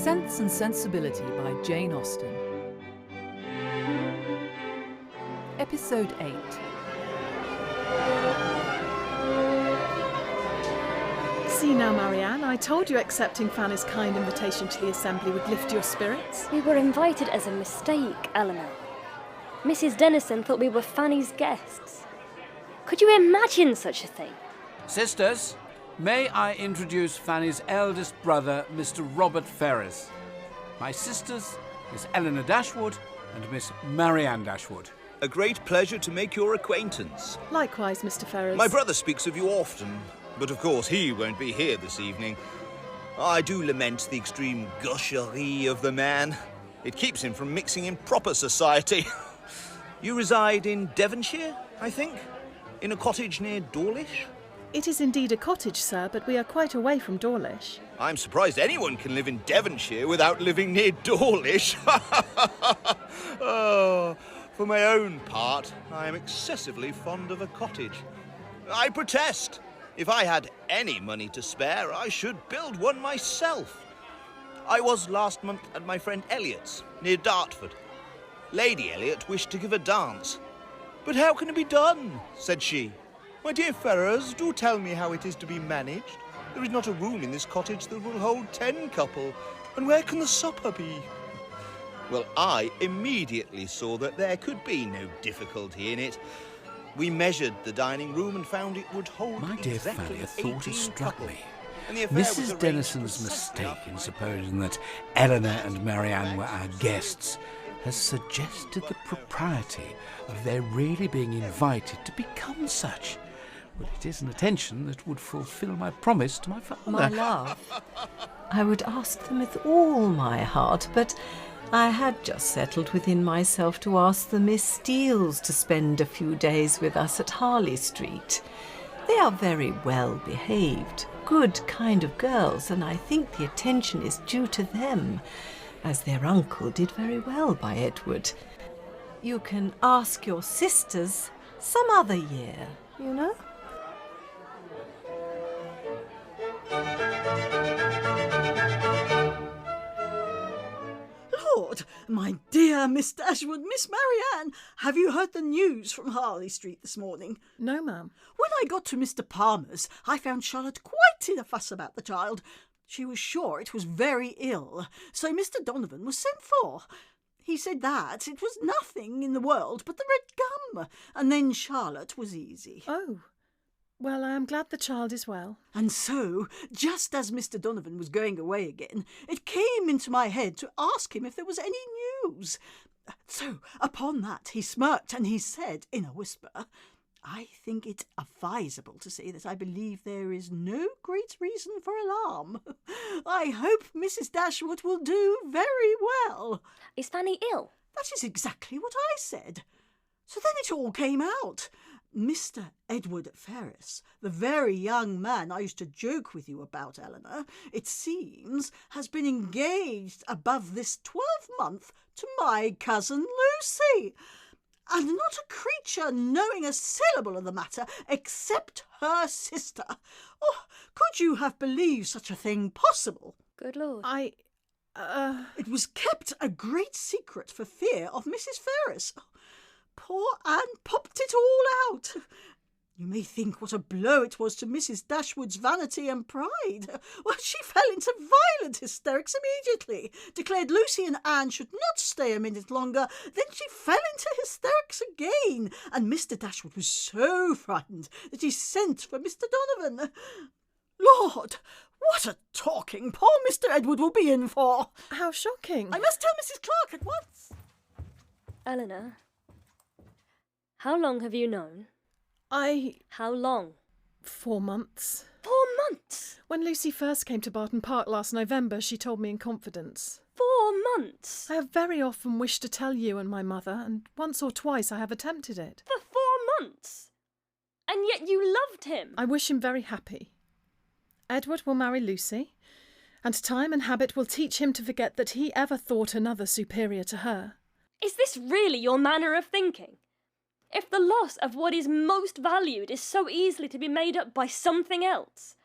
Sense and Sensibility by Jane Austen. Episode 8. See now, Marianne, I told you accepting Fanny's kind invitation to the assembly would lift your spirits. We were invited as a mistake, Elinor. Mrs. Dennison thought we were Fanny's guests. Could you imagine such a thing? Sisters, may I introduce Fanny's eldest brother, Mr. Robert Ferrars. My sisters, Miss Elinor Dashwood and Miss Marianne Dashwood. A great pleasure to make your acquaintance. Likewise, Mr. Ferrars. My brother speaks of you often, but of course he won't be here this evening. I do lament the extreme gaucherie of the man. It keeps him from mixing in proper society. You reside in Devonshire, I think? In a cottage near Dawlish? It is indeed a cottage, sir, but we are quite away from Dawlish. I'm surprised anyone can live in Devonshire without living near Dawlish. Oh, for my own part, I am excessively fond of a cottage. I protest. If I had any money to spare, I should build one myself. I was last month at my friend Elliot's, near Dartford. Lady Elliot wished to give a dance. "But how can it be done?" said she. "My dear Ferrars, do tell me how it is to be managed. There is not a room in this cottage that will hold 10 couple, and where can the supper be?" Well, I immediately saw that there could be no difficulty in it. We measured the dining room and found it would hold My dear exactly Fanny, a thought has 18 struck couple. me. And the affair was Mrs. arranged Dennison's for mistake Sunday in supposing that Elinor and Marianne were our guests has suggested the propriety of their really being invited to become such. Well, it is an attention that would fulfil my promise to my father. My love, I would ask them with all my heart, but I had just settled within myself to ask the Miss Steeles to spend a few days with us at Harley Street. They are very well behaved, good kind of girls, and I think the attention is due to them, as their uncle did very well by Edward. You can ask your sisters some other year, you know? Lord, my dear Miss Dashwood, Miss Marianne, have you heard the news from Harley Street this morning? No, ma'am. When I got to Mr. Palmer's, I found Charlotte quite in a fuss about the child. She was sure it was very ill, so Mr. Donovan was sent for. He said that it was nothing in the world but the red gum, and then Charlotte was easy. Oh, well, I am glad the child is well. And so, just as Mr. Donovan was going away again, it came into my head to ask him if there was any news. So, upon that, he smirked and he said in a whisper, "I think it advisable to say that I believe there is no great reason for alarm. I hope Mrs. Dashwood will do very well." Is Fanny ill? That is exactly what I said. So then it all came out. Mr. Edward Ferrars, the very young man I used to joke with you about, Elinor, it seems, has been engaged above this 12-month to my cousin Lucy. And not a creature knowing a syllable of the matter except her sister. Oh, could you have believed such a thing possible? Good Lord. It was kept a great secret for fear of Mrs. Ferrars. Poor Anne popped it all out. You may think what a blow it was to Mrs. Dashwood's vanity and pride. Well, she fell into violent hysterics immediately, declared Lucy and Anne should not stay a minute longer. Then she fell into hysterics again, and Mr. Dashwood was so frightened that he sent for Mr. Donovan. Lord, what a talking poor Mr. Edward will be in for. How shocking. I must tell Mrs. Clark at once. Elinor, how long have you known? How long? 4 months. 4 months? When Lucy first came to Barton Park last November, she told me in confidence. 4 months? I have very often wished to tell you and my mother, and once or twice I have attempted it. For 4 months? And yet you loved him? I wish him very happy. Edward will marry Lucy, and time and habit will teach him to forget that he ever thought another superior to her. Is this really your manner of thinking? If the loss of what is most valued is so easily to be made up by something else,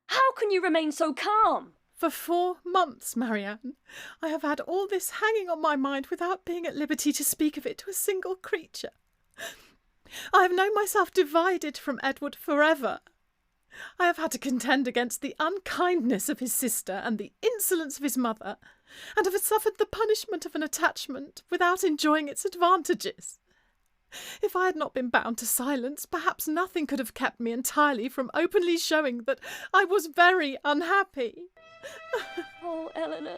how can you remain so calm? For 4 months, Marianne, I have had all this hanging on my mind without being at liberty to speak of it to a single creature. I have known myself divided from Edward forever. I have had to contend against the unkindness of his sister and the insolence of his mother, and have suffered the punishment of an attachment without enjoying its advantages. If I had not been bound to silence, perhaps nothing could have kept me entirely from openly showing that I was very unhappy. Oh, Elinor.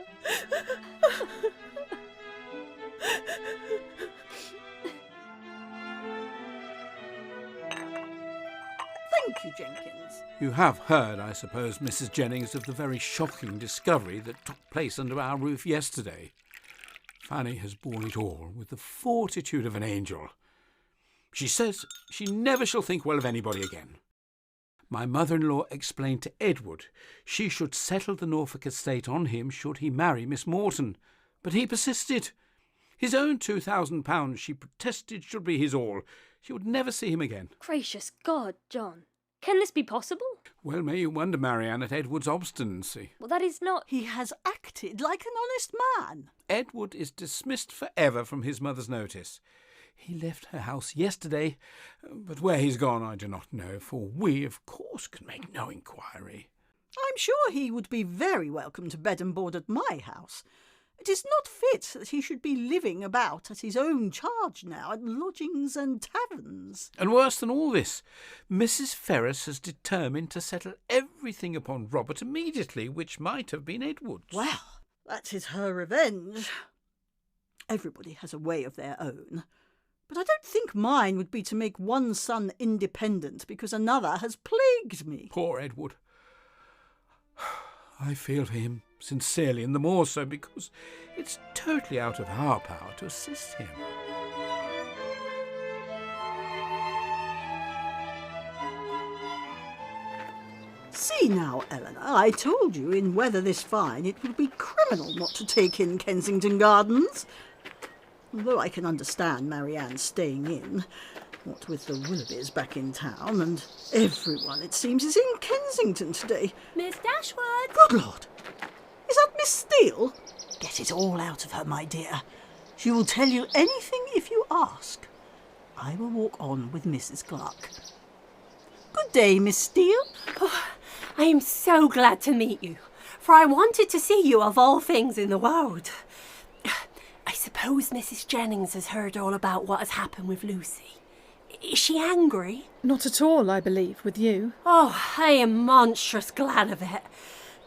Thank you, Jenkins. You have heard, I suppose, Mrs. Jennings, of the very shocking discovery that took place under our roof yesterday. Fanny has borne it all with the fortitude of an angel. She says she never shall think well of anybody again. My mother-in-law explained to Edward she should settle the Norfolk estate on him should he marry Miss Morton, but he persisted. His own £2,000, she protested, should be his all. She would never see him again. Gracious God, John. Can this be possible? Well, may you wonder, Marianne, at Edward's obstinacy. Well, that is not... He has acted like an honest man. Edward is dismissed forever from his mother's notice. He left her house yesterday, but where he's gone I do not know, for we, of course, can make no inquiry. I'm sure he would be very welcome to bed and board at my house. It is not fit that he should be living about at his own charge now, at lodgings and taverns. And worse than all this, Mrs. Ferrars has determined to settle everything upon Robert immediately, which might have been Edward's. Well, that is her revenge. Everybody has a way of their own. But I don't think mine would be to make one son independent because another has plagued me. Poor Edward. I feel for him sincerely, and the more so because it's totally out of our power to assist him. See now, Elinor, I told you in weather this fine it would be criminal not to take in Kensington Gardens. Although I can understand Marianne staying in, what with the Willoughbys back in town, and everyone, it seems, is in Kensington today. Miss Dashwood! Good Lord! Is that Miss Steele? Get it all out of her, my dear. She will tell you anything if you ask. I will walk on with Mrs. Clark. Good day, Miss Steele. Oh, I am so glad to meet you, for I wanted to see you of all things in the world. I suppose Mrs. Jennings has heard all about what has happened with Lucy. Is she angry? Not at all, I believe, with you. Oh, I am monstrous glad of it.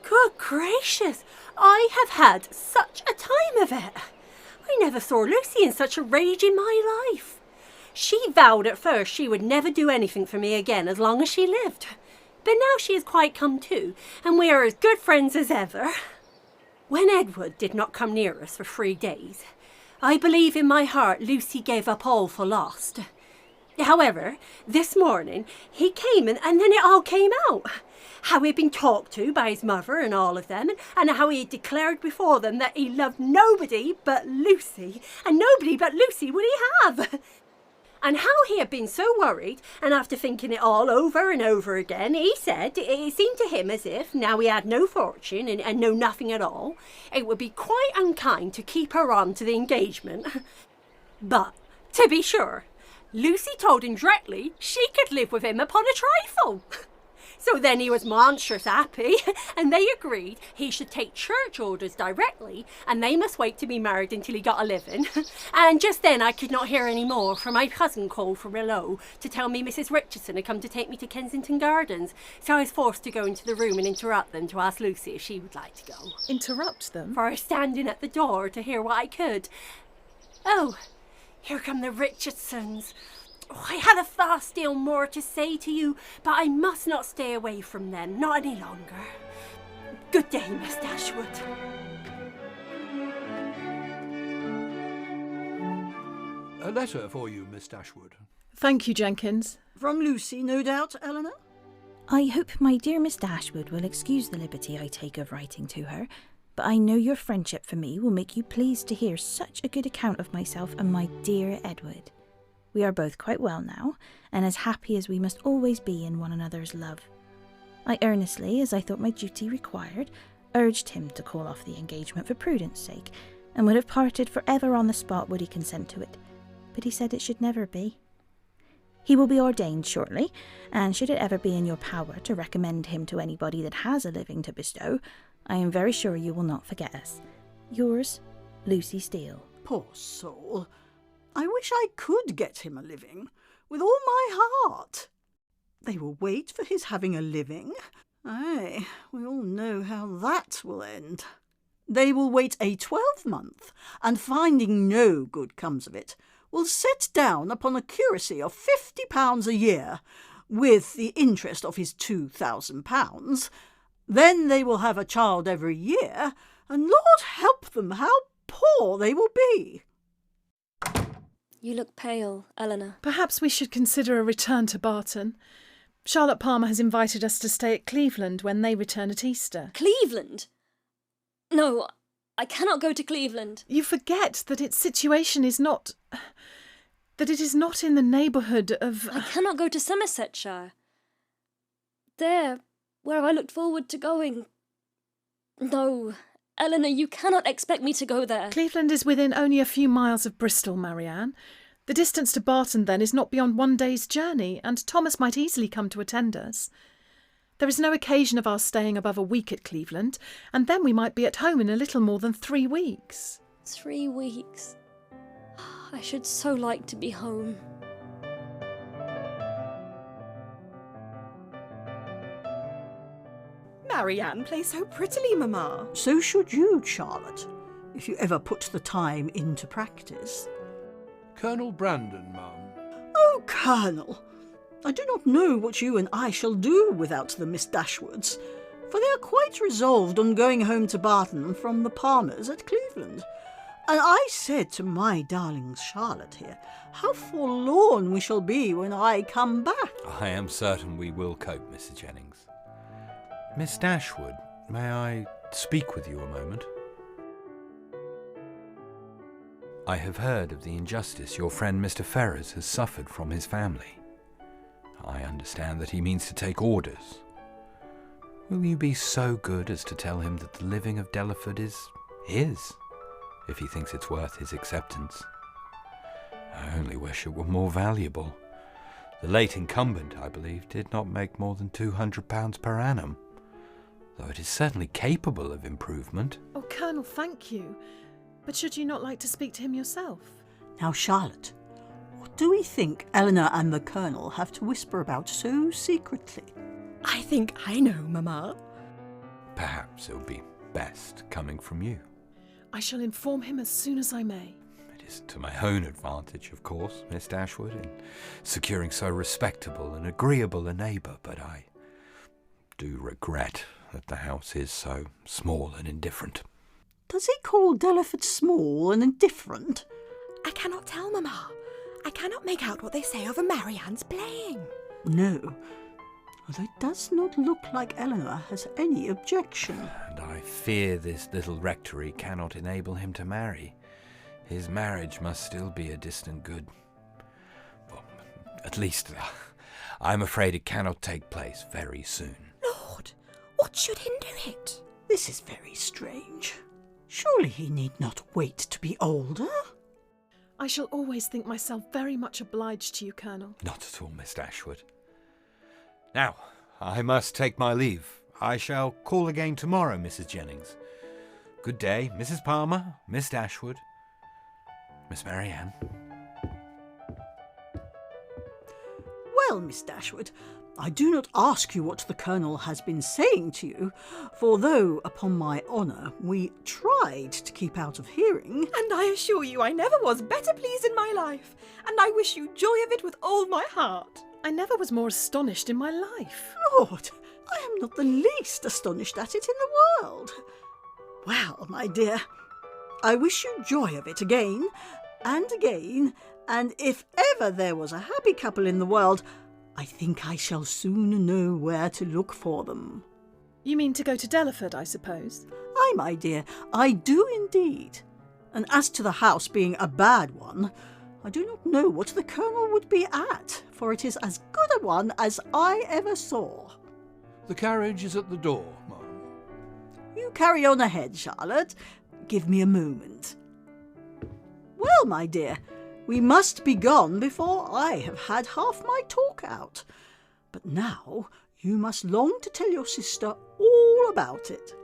Good gracious, I have had such a time of it. I never saw Lucy in such a rage in my life. She vowed at first she would never do anything for me again as long as she lived. But now she has quite come to, and we are as good friends as ever. When Edward did not come near us for 3 days, I believe in my heart Lucy gave up all for lost. However, this morning he came and then it all came out. How he'd been talked to by his mother and all of them, and how he had declared before them that he loved nobody but Lucy, and nobody but Lucy would he have. And how he had been so worried, and after thinking it all over and over again, he said it seemed to him as if, now he had no fortune and no nothing at all, it would be quite unkind to keep her on to the engagement. But, to be sure, Lucy told him directly she could live with him upon a trifle. So then he was monstrous happy, and they agreed he should take church orders directly, and they must wait to be married until he got a living. And just then I could not hear any more, for my cousin called from below to tell me Mrs. Richardson had come to take me to Kensington Gardens, so I was forced to go into the room and interrupt them to ask Lucy if she would like to go. Interrupt them? For I was standing at the door to hear what I could. Oh, here come the Richardsons. Oh, I had a vast deal more to say to you, but I must not stay away from them, not any longer. Good day, Miss Dashwood. A letter for you, Miss Dashwood. Thank you, Jenkins. From Lucy, no doubt, Elinor? I hope my dear Miss Dashwood will excuse the liberty I take of writing to her, but I know your friendship for me will make you pleased to hear such a good account of myself and my dear Edward. We are both quite well now, and as happy as we must always be in one another's love. I earnestly, as I thought my duty required, urged him to call off the engagement for prudence sake, and would have parted for ever on the spot would he consent to it. But he said it should never be. He will be ordained shortly, and should it ever be in your power to recommend him to anybody that has a living to bestow, I am very sure you will not forget us. Yours, Lucy Steele. Poor soul. I wish I could get him a living, with all my heart. They will wait for his having a living. Aye, we all know how that will end. They will wait a 12-month, and finding no good comes of it, will set down upon a curacy of £50 a year, with the interest of his £2,000. Then they will have a child every year, and Lord help them, how poor they will be. You look pale, Elinor. Perhaps we should consider a return to Barton. Charlotte Palmer has invited us to stay at Cleveland when they return at Easter. Cleveland? No, I cannot go to Cleveland. You forget that its situation is not... that it is not in the neighbourhood of... I cannot go to Somersetshire. There, where I looked forward to going. No, Elinor, you cannot expect me to go there. Cleveland is within only a few miles of Bristol, Marianne. The distance to Barton, then, is not beyond one day's journey, and Thomas might easily come to attend us. There is no occasion of our staying above a week at Cleveland, and then we might be at home in a little more than 3 weeks. 3 weeks. I should so like to be home. Marianne plays so prettily, Mamma. So should you, Charlotte, if you ever put the time into practice. Colonel Brandon, ma'am. Oh, Colonel, I do not know what you and I shall do without the Miss Dashwoods, for they are quite resolved on going home to Barton from the Palmers at Cleveland. And I said to my darling Charlotte here, how forlorn we shall be when I come back. I am certain we will cope, Mrs. Jennings. Miss Dashwood, may I speak with you a moment? I have heard of the injustice your friend Mr. Ferrars has suffered from his family. I understand that he means to take orders. Will you be so good as to tell him that the living of Delaford is his, if he thinks it's worth his acceptance? I only wish it were more valuable. The late incumbent, I believe, did not make more than £200 per annum, though it is certainly capable of improvement. Oh, Colonel, thank you. But should you not like to speak to him yourself? Now, Charlotte, what do we think Elinor and the Colonel have to whisper about so secretly? I think I know, Mamma. Perhaps it will be best coming from you. I shall inform him as soon as I may. It is to my own advantage, of course, Miss Dashwood, in securing so respectable and agreeable a neighbour, but I do regret that the house is so small and indifferent. Does he call Delaford small and indifferent? I cannot tell, Mamma. I cannot make out what they say over Marianne's playing. No, although it does not look like Elinor has any objection. And I fear this little rectory cannot enable him to marry. His marriage must still be a distant good. Well, at least, I'm afraid it cannot take place very soon. Lord, what should hinder it? This is very strange. Surely he need not wait to be older. I shall always think myself very much obliged to you, Colonel. Not at all, Miss Dashwood. Now, I must take my leave. I shall call again tomorrow, Mrs. Jennings. Good day, Mrs. Palmer, Miss Dashwood, Miss Marianne. Well, Miss Dashwood, I do not ask you what the Colonel has been saying to you, for though, upon my honour, we tried to keep out of hearing... And I assure you I never was better pleased in my life, and I wish you joy of it with all my heart. I never was more astonished in my life. Lord, I am not the least astonished at it in the world. Well, my dear, I wish you joy of it again, and if ever there was a happy couple in the world, I think I shall soon know where to look for them. You mean to go to Delaford, I suppose? Aye, my dear, I do indeed. And as to the house being a bad one, I do not know what the Colonel would be at, for it is as good a one as I ever saw. The carriage is at the door, ma'am. You carry on ahead, Charlotte. Give me a moment. Well, my dear, we must be gone before I have had half my talk out. But now you must long to tell your sister all about it.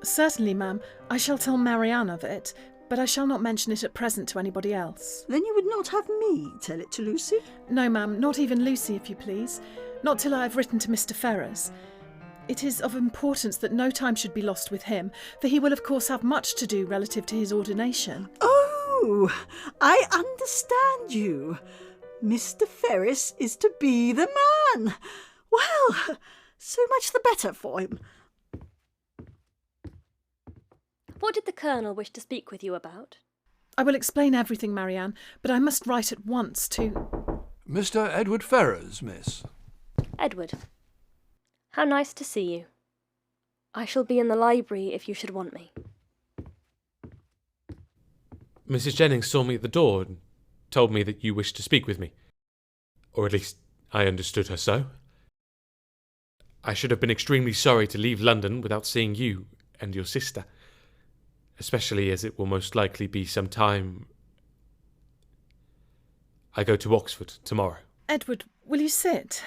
Certainly, ma'am. I shall tell Marianne of it, but I shall not mention it at present to anybody else. Then you would not have me tell it to Lucy? No, ma'am, not even Lucy, if you please. Not till I have written to Mr. Ferrars. It is of importance that no time should be lost with him, for he will of course have much to do relative to his ordination. Oh, I understand you. Mr. Ferrars is to be the man. Well, so much the better for him. What did the Colonel wish to speak with you about? I will explain everything, Marianne, but I must write at once to... Mr. Edward Ferrars, miss. Edward. How nice to see you. I shall be in the library if you should want me. Mrs. Jennings saw me at the door and told me that you wished to speak with me. Or at least, I understood her so. I should have been extremely sorry to leave London without seeing you and your sister, especially as it will most likely be some time... I go to Oxford tomorrow. Edward, will you sit?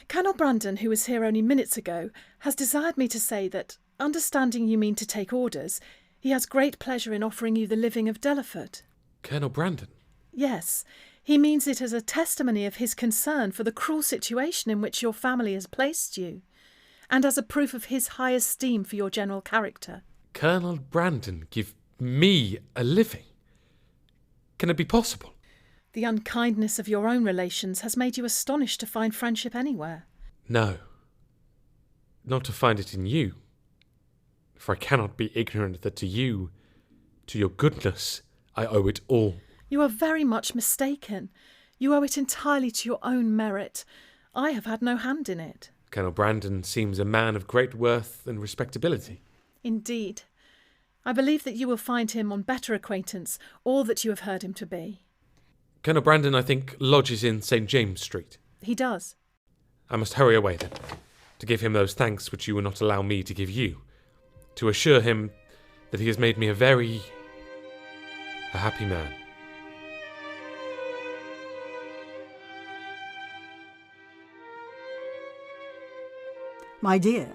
Colonel Brandon, who was here only minutes ago, has desired me to say that, understanding you mean to take orders, he has great pleasure in offering you the living of Delaford. Colonel Brandon? Yes, he means it as a testimony of his concern for the cruel situation in which your family has placed you, and as a proof of his high esteem for your general character. Colonel Brandon give me a living? Can it be possible? The unkindness of your own relations has made you astonished to find friendship anywhere. No. Not to find it in you. For I cannot be ignorant that to you, to your goodness, I owe it all. You are very much mistaken. You owe it entirely to your own merit. I have had no hand in it. Colonel Brandon seems a man of great worth and respectability. Indeed. I believe that you will find him on better acquaintance, all that you have heard him to be. Colonel Brandon, I think, lodges in St. James Street. He does. I must hurry away, then, to give him those thanks which you will not allow me to give you, to assure him that he has made me a happy man. My dear,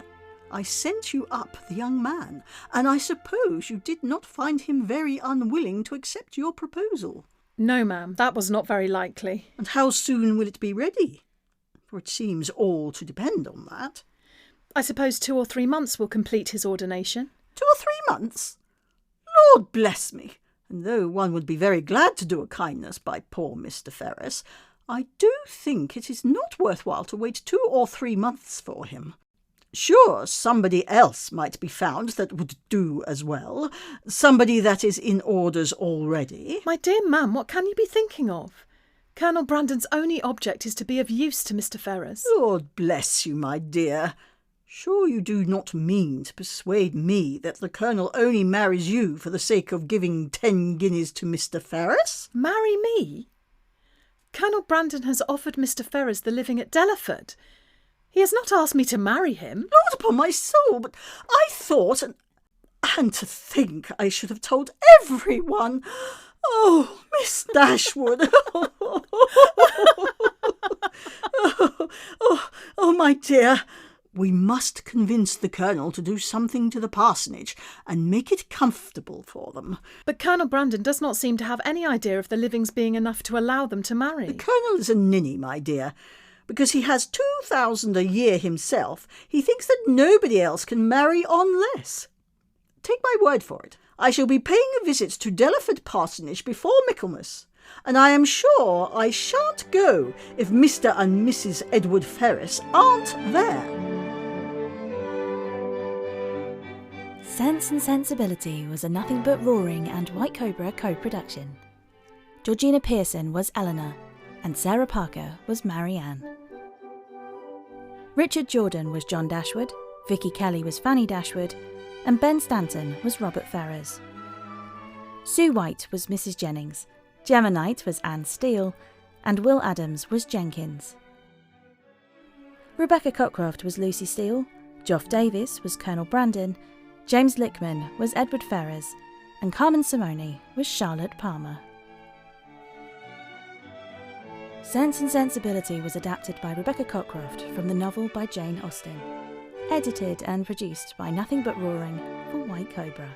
I sent you up the young man, and I suppose you did not find him very unwilling to accept your proposal. No, ma'am, that was not very likely. And how soon will it be ready? For it seems all to depend on that. I suppose 2 or 3 months will complete his ordination. 2 or 3 months? Lord bless me! And though one would be very glad to do a kindness by poor Mr. Ferrars, I do think it is not worthwhile to wait 2 or 3 months for him. Sure, somebody else might be found that would do as well. Somebody that is in orders already. My dear ma'am, what can you be thinking of? Colonel Brandon's only object is to be of use to Mr. Ferrars. Lord bless you, my dear. Sure you do not mean to persuade me that the Colonel only marries you for the sake of giving 10 guineas to Mr. Ferrars? Marry me? Colonel Brandon has offered Mr. Ferrars the living at Delaford. He has not asked me to marry him. Lord upon my soul, but I thought, and to think I should have told everyone. Oh, Miss Dashwood. oh, my dear. We must convince the Colonel to do something to the parsonage and make it comfortable for them. But Colonel Brandon does not seem to have any idea of the livings being enough to allow them to marry. The Colonel is a ninny, my dear. Because he has 2,000 a year himself, he thinks that nobody else can marry on less. Take my word for it, I shall be paying a visit to Delaford Parsonage before Michaelmas, and I am sure I shan't go if Mr. and Mrs. Edward Ferrars aren't there. Sense and Sensibility was a Nothing But Roaring and White Cobra co-production. Georgina Pearson was Elinor, and Sarah Parker was Marianne. Richard Jordan was John Dashwood, Vicky Kelly was Fanny Dashwood, and Ben Stanton was Robert Ferrars. Sue Whyte was Mrs. Jennings, Gemma Knight was Anne Steele, and Will Adams was Jenkins. Rebecca Cockcroft was Lucy Steele, Geoff Davies was Colonel Brandon, James Lickman was Edward Ferrars, and Carmen Simoni was Charlotte Palmer. Sense and Sensibility was adapted by Rebecca Cockcroft from the novel by Jane Austen. Edited and produced by Nothing But Roaring for White Cobra.